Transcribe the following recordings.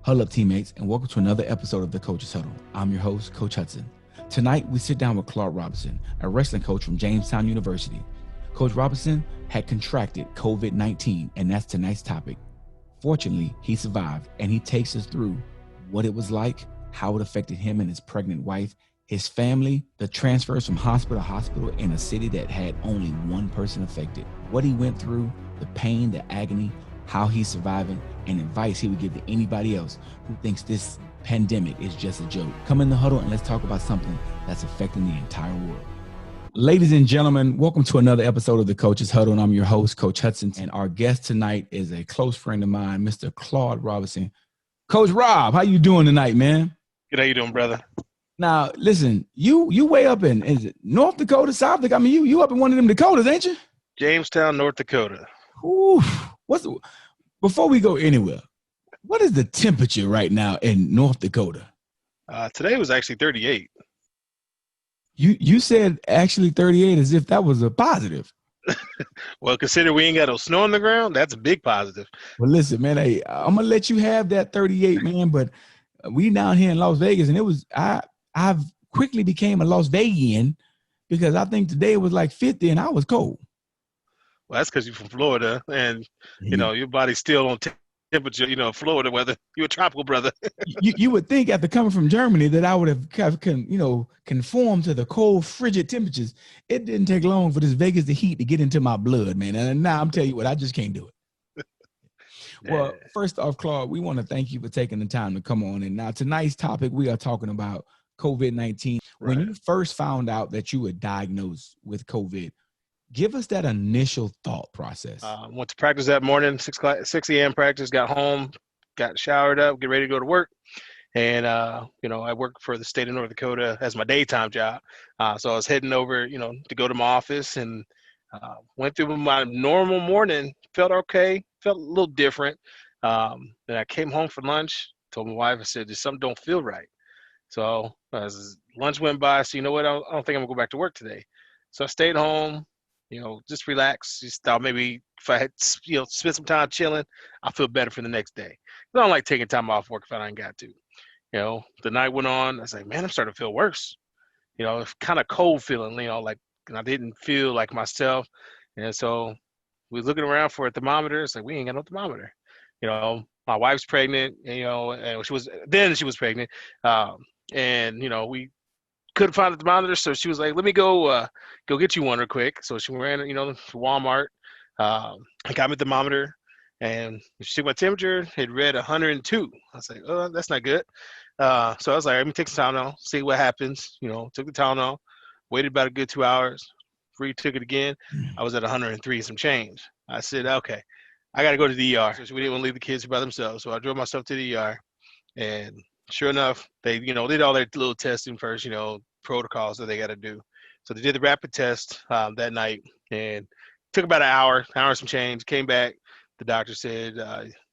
Huddle up, teammates, and welcome to another episode of the Coach's Huddle. I'm your host, Coach Hudson. Tonight, we sit down with Claude Robinson, a wrestling coach from Jamestown University. Coach Robinson had contracted COVID-19, and that's tonight's topic. Fortunately, he survived, and he takes us through what it was like, how it affected him and his pregnant wife, his family, the transfers from hospital to hospital in a city that had only one person affected, what he went through, the pain, the agony, how he's surviving, and advice he would give to anybody else who thinks this pandemic is just a joke. Come in the huddle and let's talk about something that's affecting the entire world. Ladies and gentlemen, welcome to another episode of the Coach's Huddle, and I'm your host, Coach Hudson, and our guest tonight is a close friend of mine, Mr. Claude Robinson. Coach Rob, how you doing tonight, man? Good, how you doing, brother? Now, listen, you way up in, is it North Dakota, South Dakota? I mean, you up in one of them Dakotas, ain't you? Jamestown, North Dakota. Ooh, before we go anywhere, what is the temperature right now in North Dakota? Today was actually 38. You said actually 38 as if that was a positive. Well, consider we ain't got no snow on the ground. That's a big positive. Well, listen, man, hey, I'm gonna let you have that 38, man. But we down here in Las Vegas, and it was I've quickly became a Las Vegian because I think today was like 50, and I was cold. Well, that's because you're from Florida, and you know your body's still on temperature. You know, Florida weather. You're a tropical brother. you would think after coming from Germany that I would have conformed to the cold, frigid temperatures. It didn't take long for this Vegas the heat to get into my blood, man. And now I'm telling you what, I just can't do it. Well, first off, Claude, we want to thank you for taking the time to come on. And now tonight's topic, we are talking about COVID-19. Right. When you first found out that you were diagnosed with COVID, give us that initial thought process. Went to practice that morning, 6 a.m. practice, got home, got showered up, get ready to go to work. And, I work for the state of North Dakota as my daytime job. So I was heading over, to go to my office and went through my normal morning, felt okay, felt a little different. Then I came home for lunch, told my wife, I said, there's something don't feel right. So as lunch went by, so you know what, I don't think I'm gonna go back to work today. So I stayed home, just relax. Just thought maybe if I had, spent some time chilling, I'll feel better for the next day. I don't like taking time off work if I ain't got to. The night went on. I was like, man, I'm starting to feel worse. It's kind of cold feeling, like I didn't feel like myself. And so we was looking around for a thermometer. It's like, we ain't got no thermometer. My wife's pregnant, and she was pregnant. We couldn't find a thermometer, so she was like, let me go get you one real quick. So she ran, to Walmart, got me a thermometer, and she took my temperature. It read 102. I was like, oh, that's not good. So I was like, let me take some Tylenol, see what happens. Took the Tylenol, waited about a good 2 hours, retook it again. I was at 103 some change. I said, okay, I got to go to the ER. So we didn't want to leave the kids by themselves. So I drove myself to the ER, and sure enough, they, did all their little testing first, protocols that they got to do. So they did the rapid test that night, and took about an hour some change. Came back, the doctor said,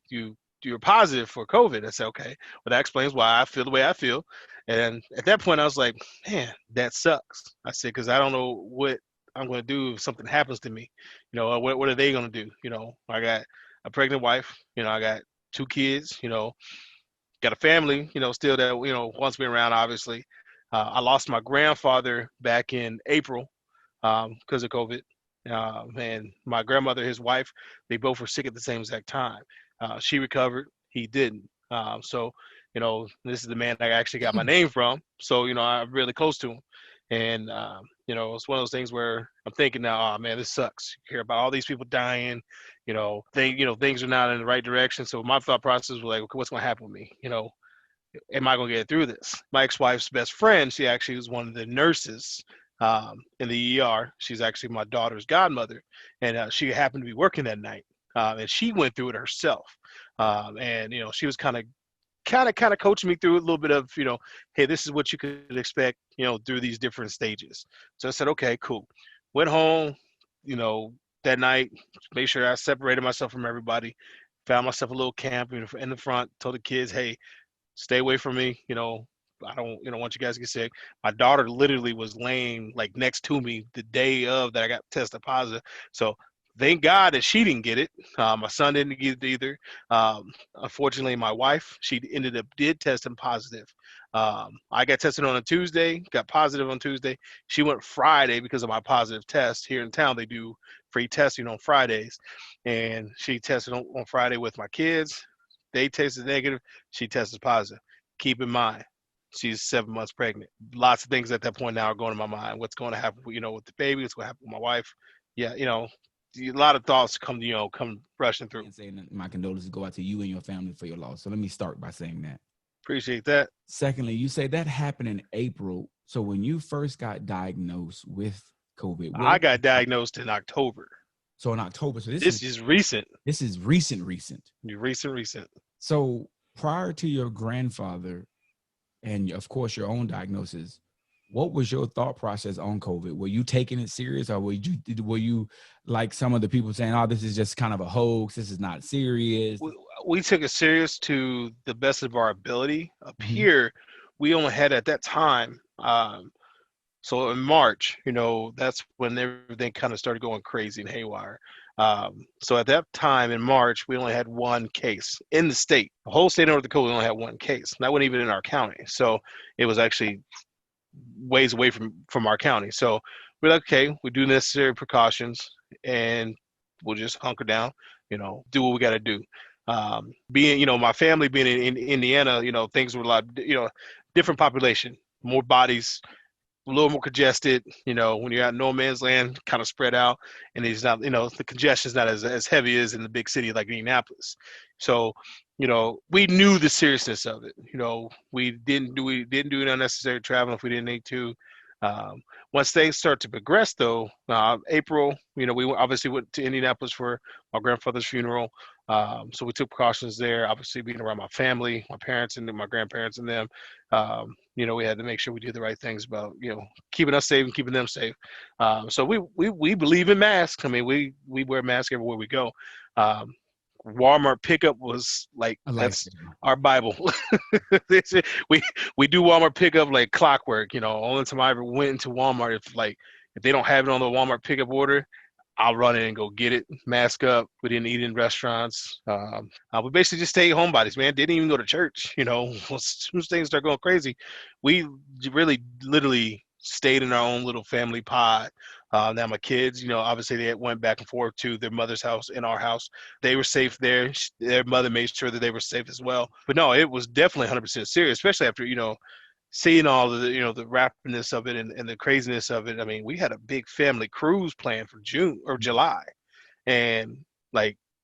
you're positive for COVID. I said, okay, well, that explains why I feel the way I feel. And at that point, I was like, man, that sucks. I said, because I don't know what I'm going to do if something happens to me. What are they going to do? I got a pregnant wife. I got 2 kids. Got a family. Still that wants me around. Obviously, I lost my grandfather back in April because of COVID. And my grandmother, his wife, they both were sick at the same exact time. She recovered. He didn't. So this is the man I actually got my name from. So, I'm really close to him. And, it's one of those things where I'm thinking now, oh, man, this sucks. You hear about all these people dying, things are not in the right direction. So my thought process was like, okay, what's going to happen with me? Am I going to get through this? My ex-wife's best friend, she actually was one of the nurses in the ER. She's actually my daughter's godmother. And she happened to be working that night. And she went through it herself. And she was kind of coaching me through a little bit of, hey, this is what you could expect, through these different stages. So I said, okay, cool. Went home, that night, made sure I separated myself from everybody, found myself a little camp in the front, told the kids, hey, stay away from me. I don't, want you guys to get sick. My daughter literally was laying like next to me the day of that I got tested positive. So Thank God that she didn't get it. My son didn't get it either. Unfortunately, my wife, she did testing positive. I got tested on a Tuesday, got positive on Tuesday. She went Friday because of my positive test. Here in town, they do free testing on Fridays. And she tested on Friday with my kids. They tested negative. She tested positive. Keep in mind, she's 7 months pregnant. Lots of things at that point now are going to my mind. What's going to happen, with the baby? What's going to happen with my wife? Yeah, a lot of thoughts come rushing through. And saying that my condolences go out to you and your family for your loss. So let me start by saying that. Appreciate that. Secondly, you say that happened in April. So when you first got diagnosed with COVID, I got diagnosed in October. So in October. So this is recent. This is recent. Recent. So prior to your grandfather and of course your own diagnosis, what was your thought process on COVID? Were you taking it serious, or were you like some of the people saying, "Oh, this is just kind of a hoax. This is not serious"? We took it serious to the best of our ability. Up here, we only had at that time. So in March, that's when everything kind of started going crazy and haywire. So at that time in March, we only had one case in the state. The whole state of North Dakota only had one case. And that wasn't even in our county. So it was actually ways away from our county. So we're like, okay, we do necessary precautions and we'll just hunker down, do what we got to do. Being, my family being in Indiana, things were a lot, different population, more bodies, a little more congested, when you're out in no man's land, kind of spread out, and it's not, the congestion is not as heavy as in the big city like Indianapolis. So, we knew the seriousness of it. We didn't do unnecessary travel if we didn't need to. Once things start to progress, though, April, we obviously went to Indianapolis for my grandfather's funeral. So we took precautions there, obviously being around my family, my parents and my grandparents and them. We had to make sure we did the right things about, keeping us safe and keeping them safe. So we believe in masks. I mean, we wear masks everywhere we go. Walmart pickup was that's our Bible. we do Walmart pickup like clockwork. Only time I ever went into Walmart if they don't have it on the Walmart pickup order, I'll run in and go get it. Mask up. We didn't eat in restaurants. We basically just stayed homebodies, man. Didn't even go to church. Once things start going crazy, we really literally stayed in our own little family pod. Now my kids, obviously they went back and forth to their mother's house and our house. They were safe there. Their mother made sure that they were safe as well. But no, it was definitely 100% serious, especially after, seeing all of the, the rapidness of it and the craziness of it. I mean, we had a big family cruise planned for June or July. And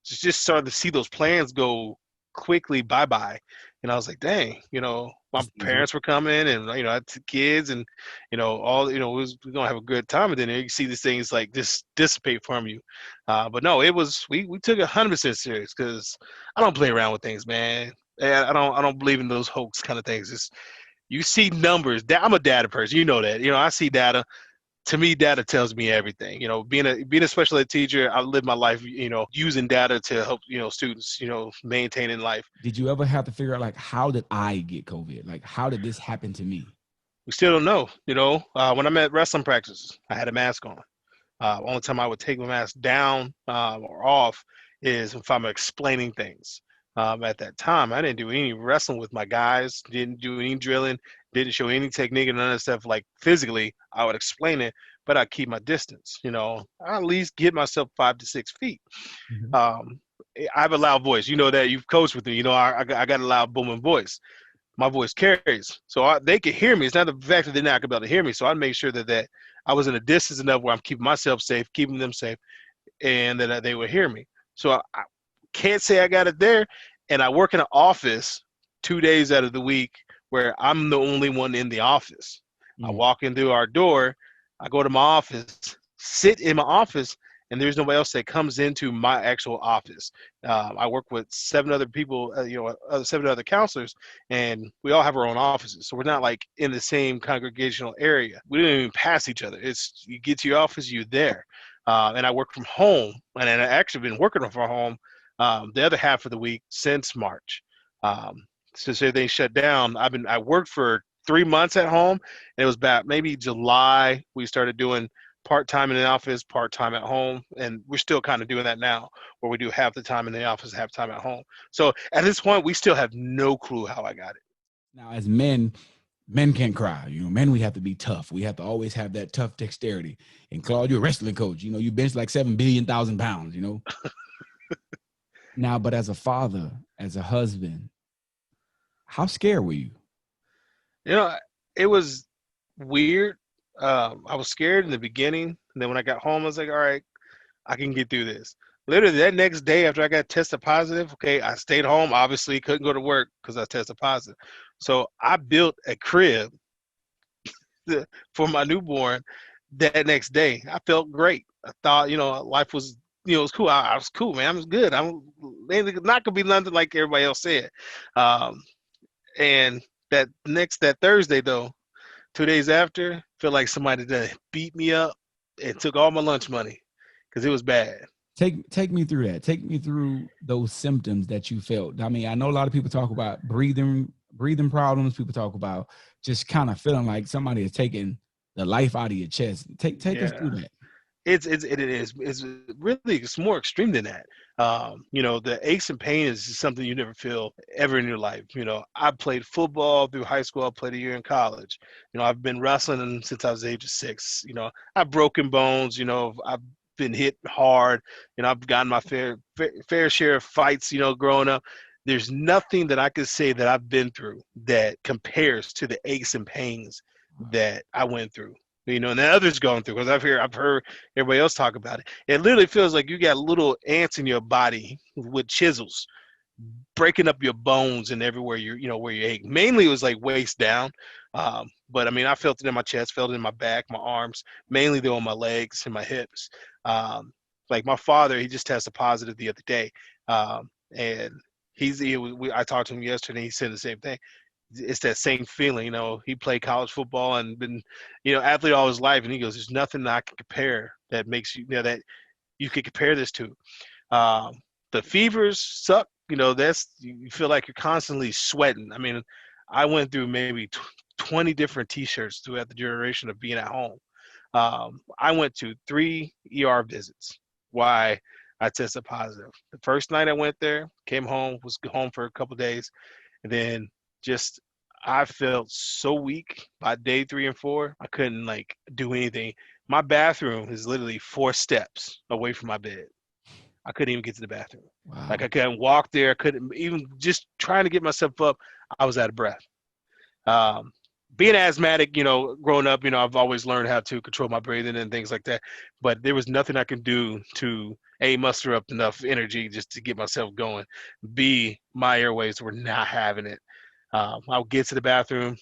just started to see those plans go quickly bye-bye. And I was like, dang, my parents were coming and, I had kids and, we're going to have a good time. And then you see these things just dissipate from you. But no, we took it 100% serious because I don't play around with things, man. And I don't believe in those hoax kind of things. You see numbers. I'm a data person. You know that. I see data. To me, data tells me everything. Being a special ed teacher, I live my life, using data to help, students, maintain in life. Did you ever have to figure out how did I get COVID? How did this happen to me? We still don't know. When I'm at wrestling practice, I had a mask on. Only time I would take my mask down or off is if I'm explaining things. At that time, I didn't do any wrestling with my guys, didn't do any drilling, didn't show any technique and none of that stuff. Physically, I would explain it, but I keep my distance. I at least get myself 5 to 6 feet. I have a loud voice. That you've coached with me. I got a loud booming voice. My voice carries, so they can hear me. It's not the fact that they're not able to hear me. So I make sure that I was in a distance enough where I'm keeping myself safe, keeping them safe, and that they would hear me. So I can't say I got it there. And I work in an office 2 days out of the week where I'm the only one in the office. I walk in through our door, I go to my office, sit in my office, and there's nobody else that comes into my actual office. I work with 7 other people, 7 other counselors, and we all have our own offices. So we're not in the same congregational area. We don't even pass each other. It's you get to your office, you're there. And I work from home, and I've actually been working from home the other half of the week since March. Since everything shut down, I worked for 3 months at home, and it was about maybe July we started doing part-time in the office, part-time at home. And we're still kind of doing that now, where we do half the time in the office, half the time at home. So at this point, we still have no clue how I got it. Now, as men can't cry. Men, we have to be tough. We have to always have that tough dexterity. And Claude, you're a wrestling coach. You bench like 7 billion pounds, Now, but as a father, as a husband, how scared were you? It was weird. I was scared in the beginning. And then when I got home, I was like, all right, I can get through this. Literally that next day after I got tested positive, okay, I stayed home, obviously couldn't go to work because I tested positive. So I built a crib for my newborn that next day. I felt great. I thought, life was, it was cool. I was cool, man. I was good. I'm not gonna be nothing like everybody else said. Um, and that Thursday though, 2 days after, felt like somebody that beat me up and took all my lunch money because it was bad. Take me through that. Take me through those symptoms that you felt. I mean, I know a lot of people talk about breathing problems. People talk about just kind of feeling like somebody is taking the life out of your chest. Take us through that. It's really, it's more extreme than that. The aches and pains is something you never feel ever in your life. I played football through high school. I played a year in college. I've been wrestling since I was the age of 6. I've broken bones. I've been hit hard. I've gotten my fair share of fights. Growing up. There's nothing that I could say that I've been through that compares to the aches and pains that I went through. And then others going through, because I've heard everybody else talk about it. It literally feels like you got little ants in your body with chisels breaking up your bones and everywhere where you ache. Mainly it was like waist down. But I mean, I felt it in my chest, felt it in my back, my arms, mainly though on my legs and my hips. Like my father, he just tested positive the other day. And I talked to him yesterday. He said the same thing. It's that same feeling. He played college football and been, athlete all his life. And he goes, there's nothing that I can compare that makes that you could compare this to. The fevers suck. You feel like you're constantly sweating. I mean, I went through maybe 20 different T-shirts throughout the duration of being at home. I went to 3 ER visits. Why? I tested positive. The first night I went there, came home, was home for a couple of days, and then I felt so weak by day 3 and 4. I couldn't do anything. My bathroom is literally 4 steps away from my bed. I couldn't even get to the bathroom. Wow. I couldn't walk there. I couldn't even just trying to get myself up. I was out of breath. Being asthmatic, growing up, I've always learned how to control my breathing and things like that. But there was nothing I could do to muster up enough energy just to get myself going. B, my airways were not having it. I would get to the bathroom.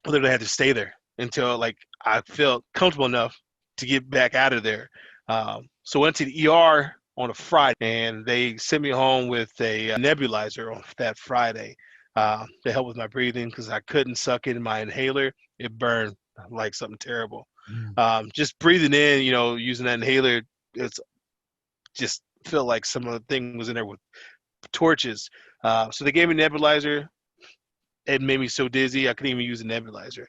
I literally had to stay there until I felt comfortable enough to get back out of there. So I went to the ER on a Friday, and they sent me home with a nebulizer on that Friday to help with my breathing because I couldn't suck in my inhaler. It burned like something terrible. Just breathing in, using that inhaler, it's just felt like some of the thing was in there with torches. So they gave me a nebulizer. It made me so dizzy I couldn't even use a nebulizer.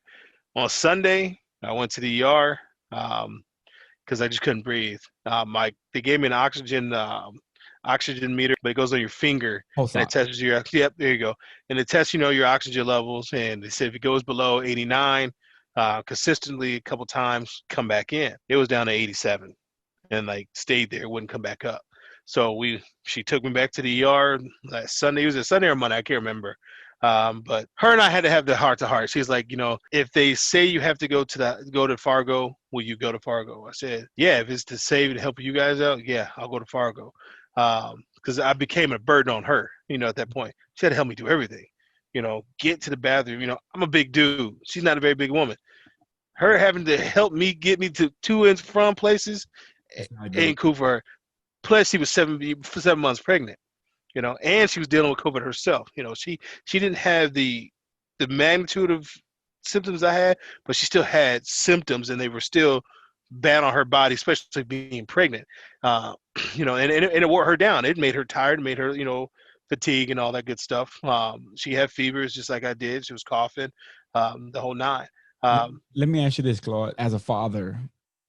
On Sunday, I went to the ER because I just couldn't breathe. They gave me an oxygen meter, but it goes on your finger and it tests your. Yep, there you go. And it tests your oxygen levels. And they said if it goes below 89 consistently a couple times, come back in. It was down to 87 and stayed there, wouldn't come back up. So she took me back to the ER last Sunday. It was a Sunday or Monday, I can't remember. But her and I had to have the heart to heart. She's like, if they say you have to go to Fargo, will you go to Fargo? I said, yeah, if it's to save and help you guys out, yeah, I'll go to Fargo. Because I became a burden on her, at that point. She had to help me do everything, get to the bathroom. I'm a big dude. She's not a very big woman. Her having to help me get me to and from places ain't cool for her. Plus, she was 7 months pregnant. And she was dealing with COVID herself. She didn't have the magnitude of symptoms I had, but she still had symptoms, and they were still bad on her body, especially being pregnant. And it wore her down. It made her tired, made her, fatigue and all that good stuff. She had fevers just like I did. She was coughing, the whole 9. Let me ask you this, Claude. As a father,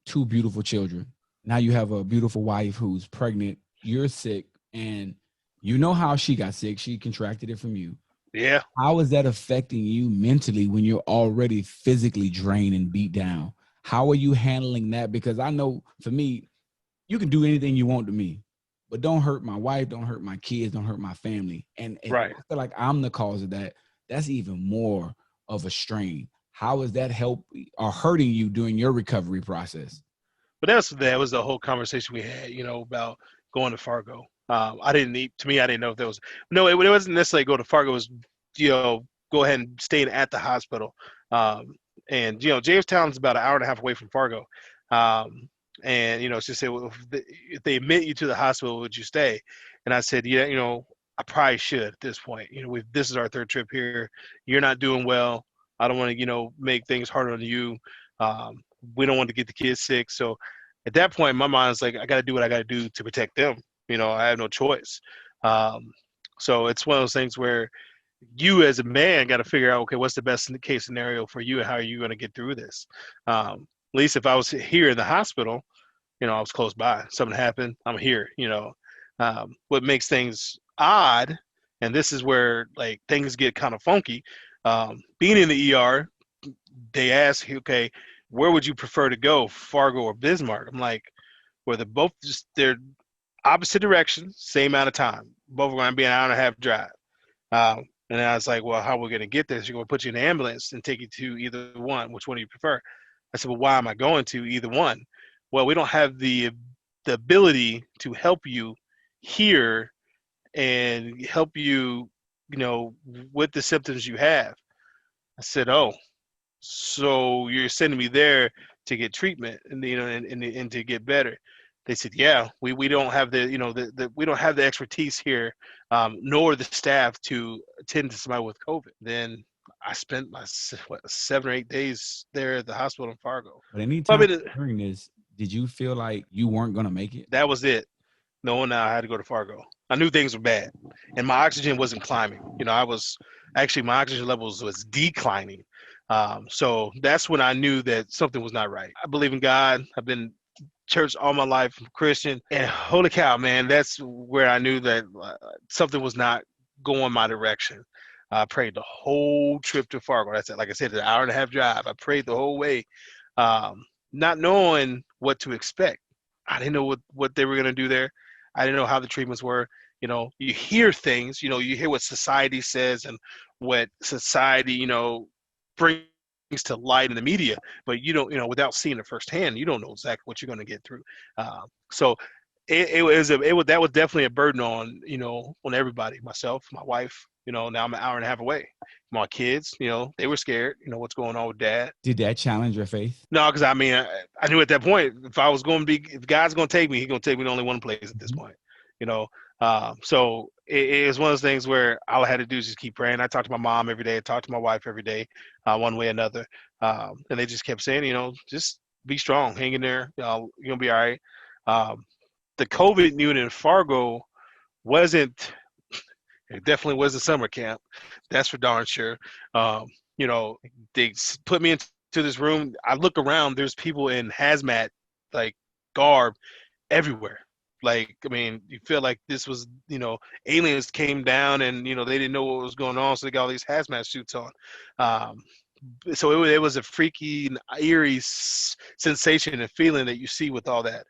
two beautiful children. Now you have a beautiful wife who's pregnant. You're sick, and you know how she got sick. She contracted it from you. Yeah. How is that affecting you mentally when you're already physically drained and beat down? How are you handling that? Because I know for me, you can do anything you want to me, but don't hurt my wife, don't hurt my kids, don't hurt my family. And if Right. I feel like I'm the cause of that, that's even more of a strain. How is that help or hurting you during your recovery process? But that was the whole conversation we had, about going to Fargo. I didn't know if there was, no, it wasn't necessarily go to Fargo. It was, go ahead and stay at the hospital. Um, and, Jamestown's about an hour and a half away from Fargo. And, she said, well, if they admit you to the hospital, would you stay? And I said, yeah, I probably should at this point. This is our third trip here. You're not doing well. I don't want to, make things harder on you. We don't want to get the kids sick. So at that point, my mind's like, I got to do what I got to do to protect them. I have no choice. So it's one of those things where you as a man got to figure out, okay, what's the best case scenario for you and how are you going to get through this? At least if I was here in the hospital, I was close by. Something happened, I'm here, what makes things odd, and this is where like things get kind of funky. Being in the ER, they ask, okay, where would you prefer to go, Fargo or Bismarck? I'm like, well, they're opposite directions, same amount of time. Both are going to be an hour and a half drive. And I was like, well, how are we going to get this? You're going to put you in an ambulance and take you to either one. Which one do you prefer? I said, well, why am I going to either one? Well, we don't have the ability to help you here and help you, with the symptoms you have. I said, oh, so you're sending me there to get treatment and and to get better. They said, yeah, we don't have we don't have the expertise here, nor the staff to attend to somebody with COVID. Then I spent my 7 or 8 days there at the hospital in Fargo. But anytime during this, did you feel like you weren't going to make it? That was it. No, now I had to go to Fargo. I knew things were bad, and my oxygen wasn't climbing. My oxygen levels was declining. So that's when I knew that something was not right. I believe in God. I've been church all my life, I'm Christian, and holy cow, man, that's where I knew that something was not going my direction. I prayed the whole trip to Fargo. That's it. Like I said, an hour and a half drive. I prayed the whole way, not knowing what to expect. I didn't know what they were going to do there. I didn't know how the treatments were. You hear things, you hear what society says and what society, brings to light in the media, but you don't, without seeing it firsthand, you don't know exactly what you're going to get through. So that was definitely a burden on, on everybody, myself, my wife, now I'm an hour and a half away. My kids, they were scared, what's going on with dad. Did that challenge your faith? No, because I knew at that point, if God's going to take me, he's going to take me to only one place at this point, so it was one of those things where all I had to do is just keep praying. I talked to my mom every day. I talked to my wife every day, one way or another. And they just kept saying, just be strong, hang in there. You're going to be all right. The COVID unit in Fargo it definitely was a summer camp. That's for darn sure. They put me into this room. I look around, there's people in hazmat, like garb everywhere. Like, you feel like this was, aliens came down and, they didn't know what was going on. So they got all these hazmat suits on. So it was a freaky, eerie sensation and feeling that you see with all that.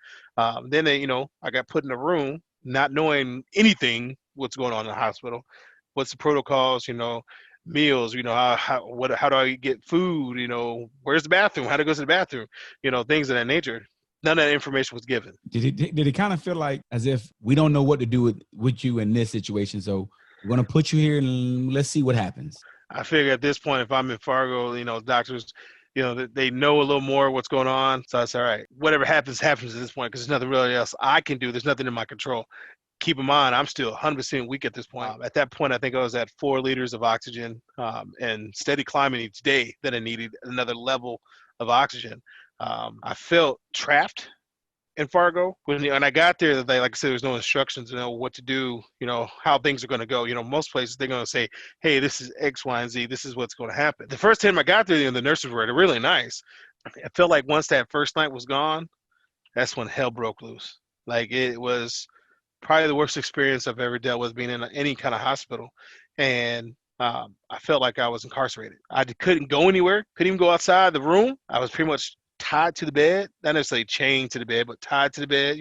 Then I got put in a room, not knowing anything, what's going on in the hospital, what's the protocols, meals, how do I get food, where's the bathroom, how to go to the bathroom, things of that nature. None of that information was given. Did it kind of feel like as if we don't know what to do with you in this situation, so we're going to put you here and let's see what happens? I figure at this point, if I'm in Fargo, doctors, they know a little more what's going on. So I said, all right, whatever happens at this point, because there's nothing really else I can do. There's nothing in my control. Keep in mind, I'm still 100% weak at this point. At that point, I think I was at 4 liters of oxygen and steady climbing each day that I needed another level of oxygen. I felt trapped in Fargo. When I got there, like I said, there's no instructions to know what to do, how things are going to go. Most places they're going to say, hey, this is X, Y, and Z. This is what's going to happen. The first time I got there, the nurses were really nice. I felt like once that first night was gone, that's when hell broke loose. Like it was probably the worst experience I've ever dealt with being in any kind of hospital. And I felt like I was incarcerated. Couldn't go anywhere, couldn't even go outside the room. I was pretty much tied to the bed, not necessarily chained to the bed, but tied to the bed,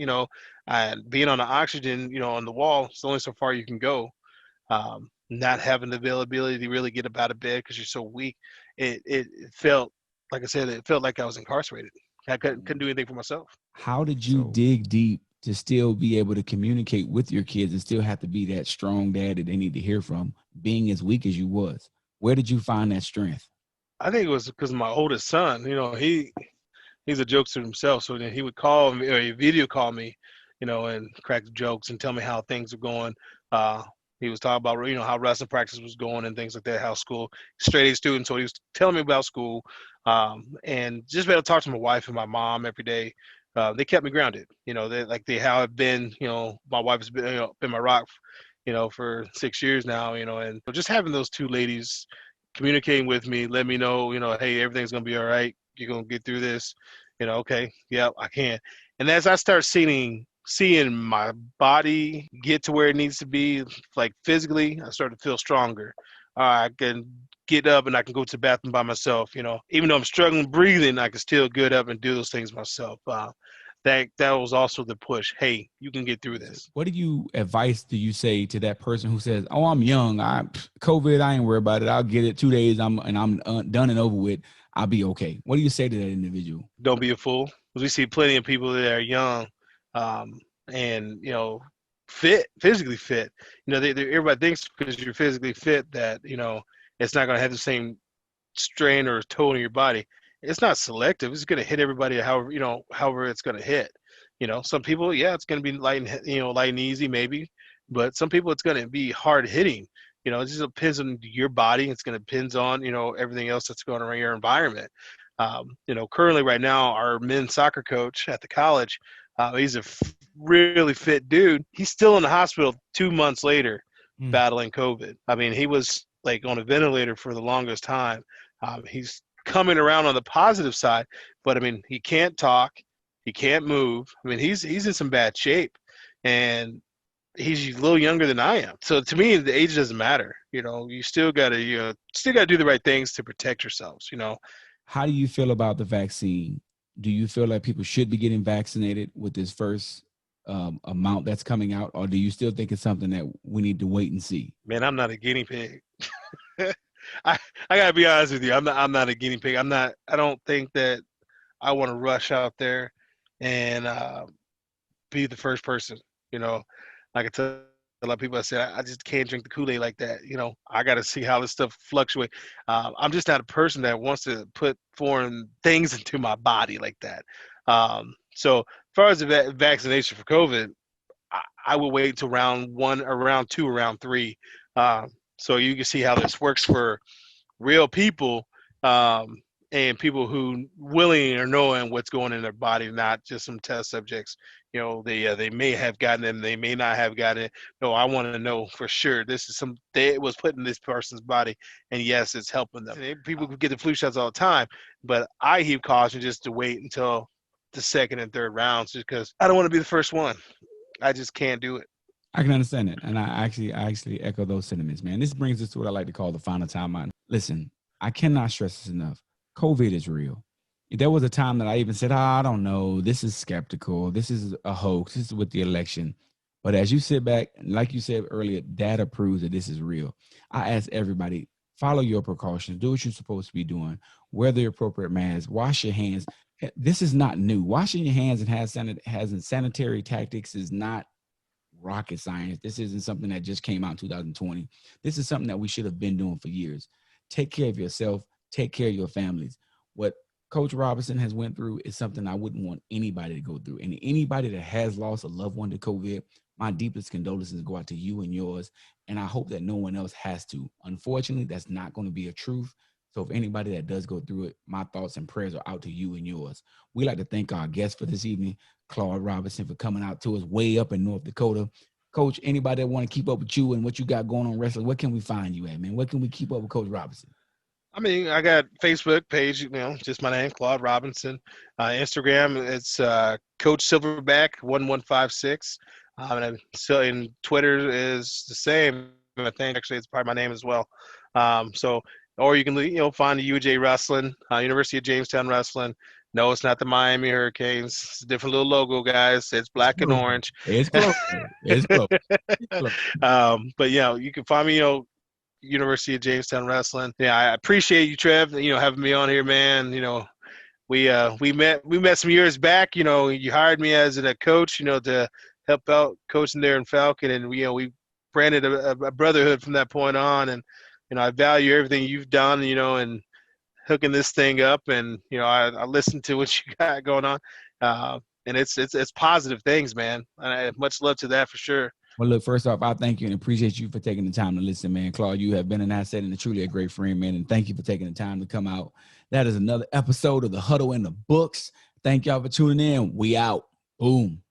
and being on the oxygen, on the wall, it's only so far you can go. Not having the availability to really get up out of bed because you're so weak. It felt, like I said, it felt like I was incarcerated. I couldn't do anything for myself. How did you dig deep to still be able to communicate with your kids and still have to be that strong dad that they need to hear from, being as weak as you was? Where did you find that strength? I think it was because of my oldest son. He's a jokester himself, so then he would call me or he'd video call me, and crack jokes and tell me how things are going. He was talking about how wrestling practice was going and things like that. How school, straight A student, so he was telling me about school, and just be able to talk to my wife and my mom every day. They kept me grounded. They have been. My wife has been my rock, for 6 years now. And just having those two ladies communicating with me, let me know, hey, everything's gonna be all right. You're gonna get through this. Okay, yeah, I can. And as I start seeing my body get to where it needs to be, like physically, I start to feel stronger. I can get up and I can go to the bathroom by myself. Even though I'm struggling breathing, I can still get up and do those things myself. That was also the push. Hey, you can get through this. What advice do you say to that person who says, "Oh, I'm young. COVID, I ain't worried about it. I'll get it 2 days. I'm done and over with. I'll be okay." What do you say to that individual? Don't be a fool. We see plenty of people that are young, and physically fit. Everybody thinks because you're physically fit that it's not going to have the same strain or toll on your body. It's not selective. It's going to hit everybody however it's going to hit. Some people, yeah, it's going to be light and easy maybe, but some people it's going to be hard hitting. It just depends on your body. It's going to depend on everything else that's going on in your environment. Currently right now, our men's soccer coach at the college, he's a really fit dude. He's still in the hospital 2 months later, battling COVID. I mean, he was like on a ventilator for the longest time. He's coming around on the positive side, but I mean, he can't talk, he can't move. I mean, he's in some bad shape, and he's a little younger than I am. So to me, the age doesn't matter. You still gotta do the right things to protect yourselves. How do you feel about the vaccine? Do you feel like people should be getting vaccinated with this first amount that's coming out, or do you still think it's something that we need to wait and see? Man, I'm not a guinea pig. I gotta be honest with you. I'm not a guinea pig. I don't think that I want to rush out there and be the first person. Like I tell a lot of people, I say I just can't drink the Kool-Aid like that. I got to see how this stuff fluctuates. I'm just not a person that wants to put foreign things into my body like that. So as far as the vaccination for COVID, I will wait until round 1 or round 2 or round 3. So you can see how this works for real people, and people who willing or knowing what's going in their body, not just some test subjects. They may have gotten it, they may not have gotten it. No, I want to know for sure this is it was put in this person's body, and yes, it's helping them. People could get the flu shots all the time, but I heap caution just to wait until the second and third rounds, just because I don't want to be the first one. I just can't do it. I can understand it. And I actually echo those sentiments, man. This brings us to what I like to call the final timeline. Listen, I cannot stress this enough. COVID is real. There was a time that I even said, I don't know, this is skeptical. This is a hoax. This is with the election. But as you sit back, like you said earlier, data proves that this is real. I ask everybody, follow your precautions. Do what you're supposed to be doing. Wear the appropriate mask. Wash your hands. This is not new. Washing your hands and having sanitary tactics is not rocket science. This isn't something that just came out in 2020. This is something that we should have been doing for years. Take care of yourself. Take care of your families. What Coach Robinson has went through is something I wouldn't want anybody to go through. And anybody that has lost a loved one to COVID, my deepest condolences go out to you and yours. And I hope that no one else has to. Unfortunately, that's not going to be a truth. So if anybody that does go through it, my thoughts and prayers are out to you and yours. We like to thank our guest for this evening, Claude Robinson, for coming out to us way up in North Dakota. Coach, anybody that want to keep up with you and what you got going on wrestling, where can we find you at, man? Where can we keep up with Coach Robinson? I mean, I got Facebook page, just my name, Claude Robinson. Instagram, it's Coach Silverback 1156. And Twitter is the same. I think actually it's part of my name as well. So, or you can find the UJ Wrestling, University of Jamestown Wrestling. No, it's not the Miami Hurricanes. It's a different little logo, guys. It's black and orange. It's close. It's close. It's close. But you can find me, University of Jamestown Wrestling. Yeah, I appreciate you, Trev, having me on here, man. We met some years back. You hired me as a coach, to help out coaching there in Falcon, and we branded a brotherhood from that point on. And I value everything you've done, and hooking this thing up. And I listened to what you got going on, and it's positive things, man. And much love to that for sure. Well, look, first off, I thank you and appreciate you for taking the time to listen, man. Claude, you have been an asset and truly a great friend, man. And thank you for taking the time to come out. That is another episode of the Huddle in the books. Thank y'all for tuning in. We out. Boom.